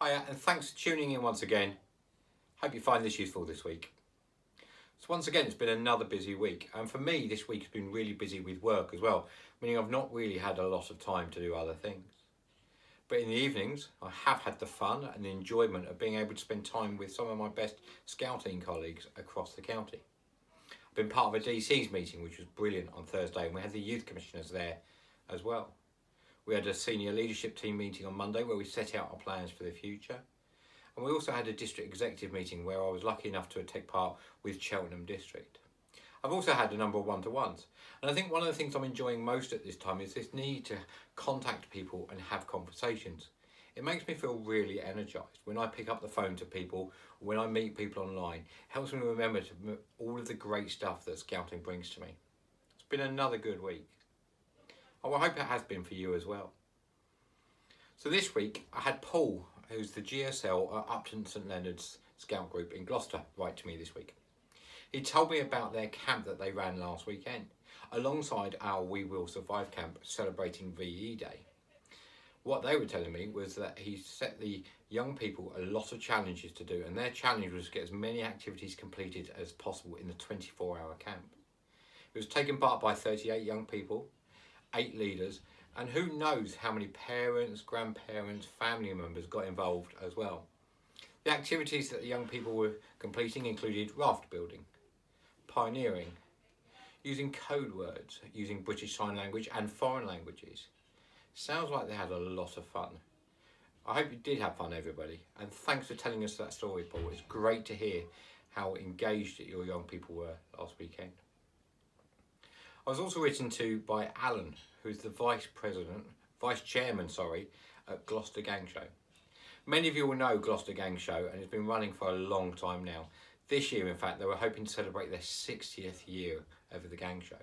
Hiya, and thanks for tuning in once again. Hope you find this useful this week. So once again, it's been another busy week, and for me this week has been really busy with work as well, meaning I've not really had a lot of time to do other things. But in the evenings, I have had the fun and the enjoyment of being able to spend time with some of my best scouting colleagues across the county. I've been part of a DC's meeting, which was brilliant on Thursday, and we had the youth commissioners there as well. We had a senior leadership team meeting on Monday where we set out our plans for the future. And we also had a district executive meeting where I was lucky enough to take part with Cheltenham District. I've also had a number of one-to-ones. And I think one of the things I'm enjoying most at this time is this need to contact people and have conversations. It makes me feel really energised when I pick up the phone to people, when I meet people online. It helps me remember all of the great stuff that Scouting brings to me. It's been another good week. Oh, I hope it has been for you as well. So this week I had Paul, who's the GSL at Upton St Leonard's Scout Group in Gloucester, write to me this week. He told me about their camp that they ran last weekend, alongside our We Will Survive camp celebrating VE Day. What they were telling me was that he set the young people a lot of challenges to do, and their challenge was to get as many activities completed as possible in the 24-hour camp. It was taken part by 38 young people, 8 leaders, and who knows how many parents, grandparents, family members got involved as well. The activities that the young people were completing included raft building, pioneering, using code words, using British Sign Language and foreign languages. Sounds like they had a lot of fun. I hope you did have fun, everybody, and thanks for telling us that story, Paul. It's great to hear how engaged your young people were last weekend. I was also written to by Alan, who's the vice chairman, at Gloucester Gang Show. Many of you will know Gloucester Gang Show, and it's been running for a long time now. This year, in fact, they were hoping to celebrate their 60th year of the Gang Show.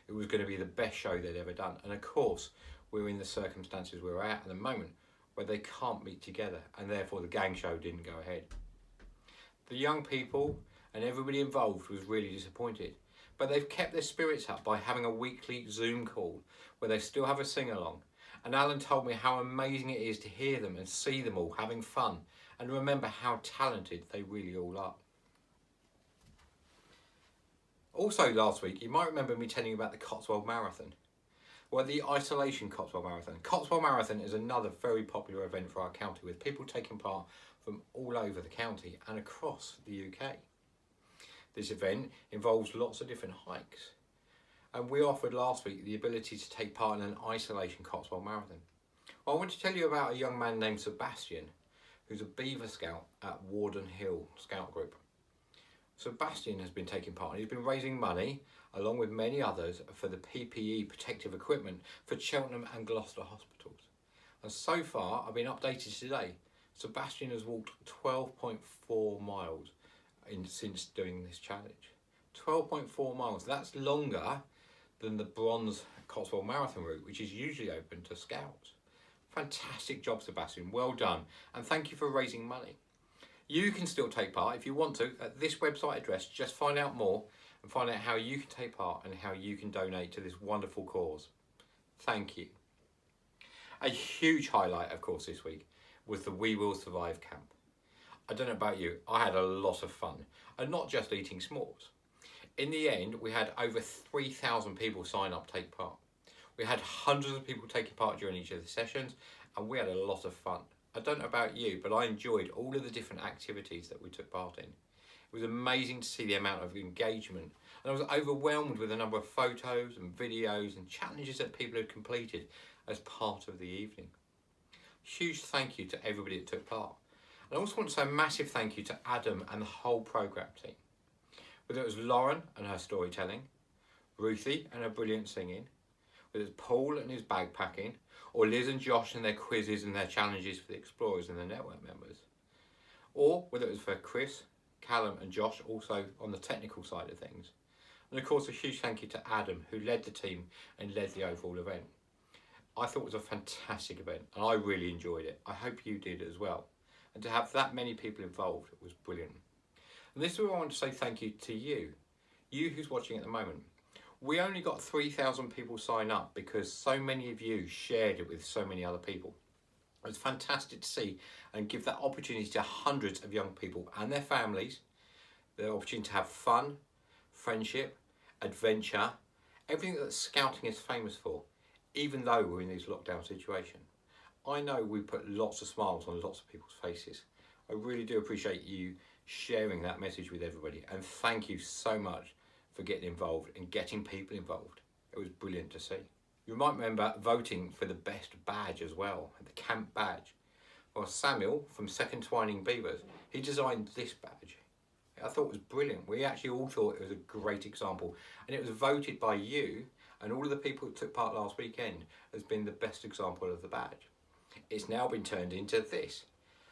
It was going to be the best show they'd ever done, and of course, we're in the circumstances we're at the moment, where they can't meet together, and therefore the Gang Show didn't go ahead. The young people and everybody involved was really disappointed. But they've kept their spirits up by having a weekly Zoom call where they still have a sing-along. And Alan told me how amazing it is to hear them and see them all having fun and remember how talented they really all are. Also last week, you might remember me telling you about the Cotswolds Marathon. Well, the Isolation Cotswold Marathon. Cotswold Marathon is another very popular event for our county with people taking part from all over the county and across the UK. This event involves lots of different hikes, and we offered last week the ability to take part in an Isolation Cotswold Marathon. Well, I want to tell you about a young man named Sebastian, who's a Beaver Scout at Warden Hill Scout Group. Sebastian has been taking part and he's been raising money, along with many others, for the PPE protective equipment for Cheltenham and Gloucester hospitals. And so far, I've been updated today, Sebastian has walked 12.4 miles since doing this challenge. 12.4 miles, that's longer than the bronze Cotswold Marathon route, which is usually open to scouts. Fantastic job, Sebastian, well done, and thank you for raising money. You can still take part if you want to at this website address. Just find out more and find out how you can take part and how you can donate to this wonderful cause. Thank you. A huge highlight, of course, this week was the We Will Survive camp. I don't know about you, I had a lot of fun, and not just eating s'mores. In the end, we had over 3,000 people sign up, take part. We had hundreds of people taking part during each of the sessions, and we had a lot of fun. I don't know about you, but I enjoyed all of the different activities that we took part in. It was amazing to see the amount of engagement, and I was overwhelmed with the number of photos and videos and challenges that people had completed as part of the evening. Huge thank you to everybody that took part. I also want to say a massive thank you to Adam and the whole programme team. Whether it was Lauren and her storytelling, Ruthie and her brilliant singing, whether it was Paul and his bagpacking, or Liz and Josh and their quizzes and their challenges for the explorers and the network members, or whether it was for Chris, Callum and Josh also on the technical side of things. And of course a huge thank you to Adam, who led the team and led the overall event. I thought it was a fantastic event and I really enjoyed it. I hope you did as well. And to have that many people involved was brilliant. And this is where I want to say thank you to you who's watching at the moment. We only got 3,000 people sign up because so many of you shared it with so many other people. It was fantastic to see and give that opportunity to hundreds of young people and their families, the opportunity to have fun, friendship, adventure, everything that scouting is famous for, even though we're in this lockdown situation. I know we put lots of smiles on lots of people's faces. I really do appreciate you sharing that message with everybody, and thank you so much for getting involved and getting people involved. It was brilliant to see. You might remember voting for the best badge as well, the camp badge. Well, Samuel from Second Twining Beavers, he designed this badge. I thought it was brilliant. We actually all thought it was a great example, and it was voted by you and all of the people who took part last weekend as being the best example of the badge. It's now been turned into this,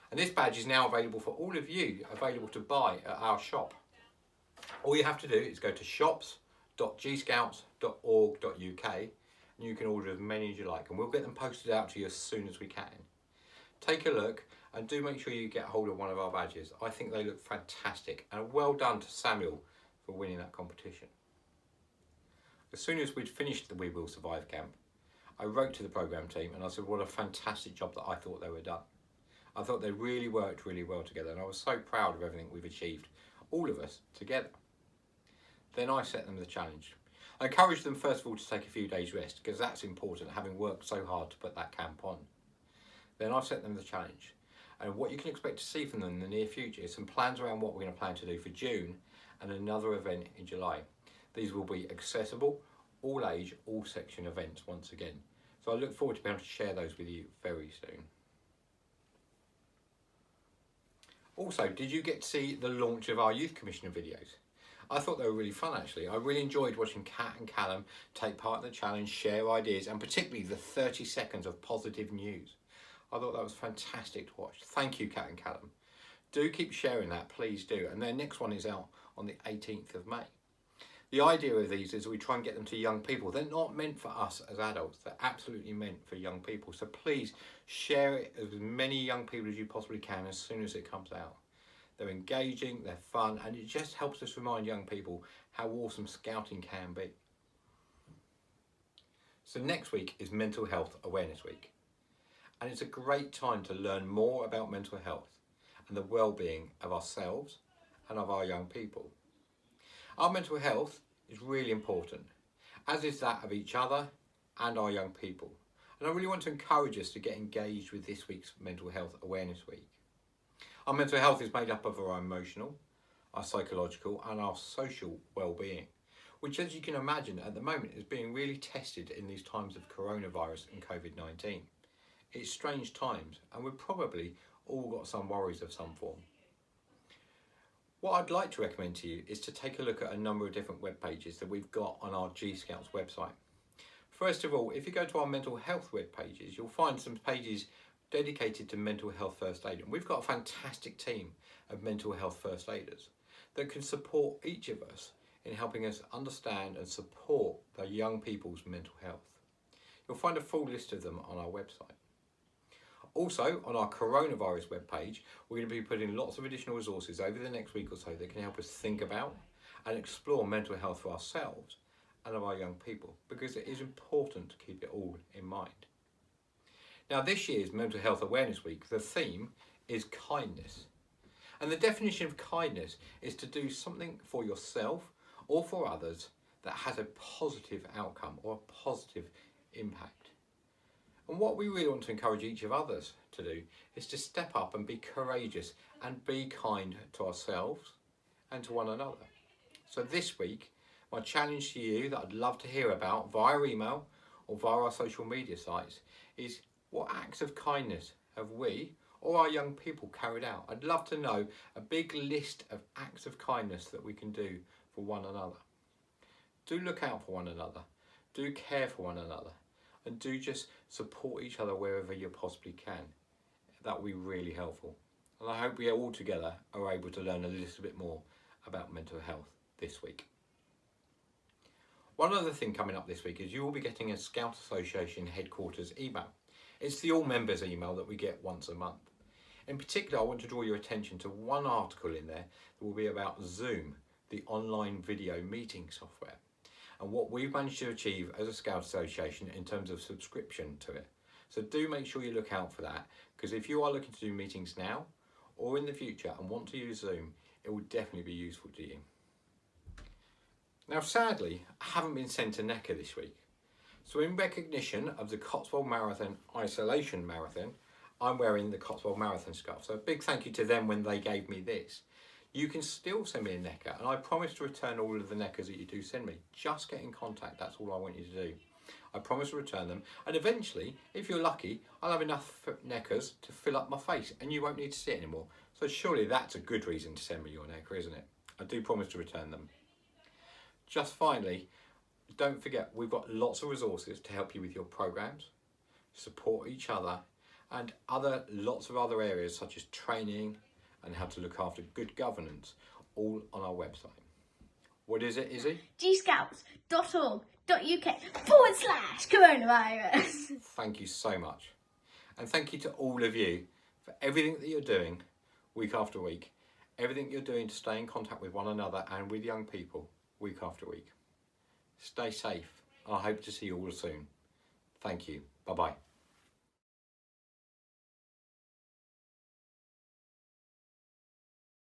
and this badge is now available for all of you, available to buy at our shop. All you have to do is go to shops.gscouts.org.uk and you can order as many as you like, and we'll get them posted out to you as soon as we can. Take a look and do make sure you get hold of one of our badges. I think they look fantastic, and well done to Samuel for winning that competition. As soon as we'd finished the We Will Survive camp, I wrote to the programme team and I said what a fantastic job that I thought they were done. I thought they really worked really well together, and I was so proud of everything we've achieved, all of us together. Then I set them the challenge. I encouraged them first of all to take a few days rest, because that's important, having worked so hard to put that camp on. Then I set them the challenge, and what you can expect to see from them in the near future is some plans around what we're going to plan to do for June and another event in July. These will be accessible, all age, all section events once again. So I look forward to being able to share those with you very soon. Also, did you get to see the launch of our Youth Commissioner videos? I thought they were really fun actually. I really enjoyed watching Kat and Callum take part in the challenge, share ideas, and particularly the 30 seconds of positive news. I thought that was fantastic to watch. Thank you, Kat and Callum. Do keep sharing that, please do. And their next one is out on the 18th of May. The idea of these is we try and get them to young people. They're not meant for us as adults. They're absolutely meant for young people. So please share it with as many young people as you possibly can as soon as it comes out. They're engaging, they're fun, and it just helps us remind young people how awesome scouting can be. So next week is Mental Health Awareness Week. And it's a great time to learn more about mental health and the well-being of ourselves and of our young people. Our mental health is really important, as is that of each other and our young people. And I really want to encourage us to get engaged with this week's Mental Health Awareness Week. Our mental health is made up of our emotional, our psychological and our social well-being, which, as you can imagine, at the moment is being really tested in these times of coronavirus and COVID-19. It's strange times, and we've probably all got some worries of some form. What I'd like to recommend to you is to take a look at a number of different web pages that we've got on our G Scouts website. First of all, if you go to our mental health web pages, you'll find some pages dedicated to mental health first aid. And we've got a fantastic team of mental health first aiders that can support each of us in helping us understand and support the young people's mental health. You'll find a full list of them on our website. Also, on our coronavirus webpage, we're going to be putting lots of additional resources over the next week or so that can help us think about and explore mental health for ourselves and of our young people, because it is important to keep it all in mind. Now, this year's Mental Health Awareness Week, the theme is kindness. And the definition of kindness is to do something for yourself or for others that has a positive outcome or a positive impact. And what we really want to encourage each of others to do is to step up and be courageous and be kind to ourselves and to one another. So this week, my challenge to you that I'd love to hear about via email or via our social media sites is, what acts of kindness have we or our young people carried out? I'd love to know a big list of acts of kindness that we can do for one another. Do look out for one another. Do care for one another. And do just support each other wherever you possibly can. That will be really helpful. And I hope we all together are able to learn a little bit more about mental health this week. One other thing coming up this week is you will be getting a Scout Association headquarters email. It's the all members email that we get once a month. In particular, I want to draw your attention to one article in there that will be about Zoom, the online video meeting software, and what we've managed to achieve as a Scout Association in terms of subscription to it. So do make sure you look out for that, because if you are looking to do meetings now or in the future and want to use Zoom, it will definitely be useful to you. Now sadly, I haven't been sent a necker this week. So in recognition of the Cotswold Marathon Isolation Marathon, I'm wearing the Cotswold Marathon scarf. So a big thank you to them when they gave me this. You can still send me a necker, and I promise to return all of the neckers that you do send me. Just get in contact, that's all I want you to do. I promise to return them, and eventually, if you're lucky, I'll have enough neckers to fill up my face and you won't need to see it anymore. So surely that's a good reason to send me your necker, isn't it? I do promise to return them. Just finally, don't forget, we've got lots of resources to help you with your programs, support each other, and lots of other areas such as training and how to look after good governance, all on our website. What is it, Izzy? gscouts.org.uk/coronavirus. Thank you so much. And thank you to all of you for everything that you're doing week after week, everything you're doing to stay in contact with one another and with young people week after week. Stay safe. I hope to see you all soon. Thank you. Bye-bye.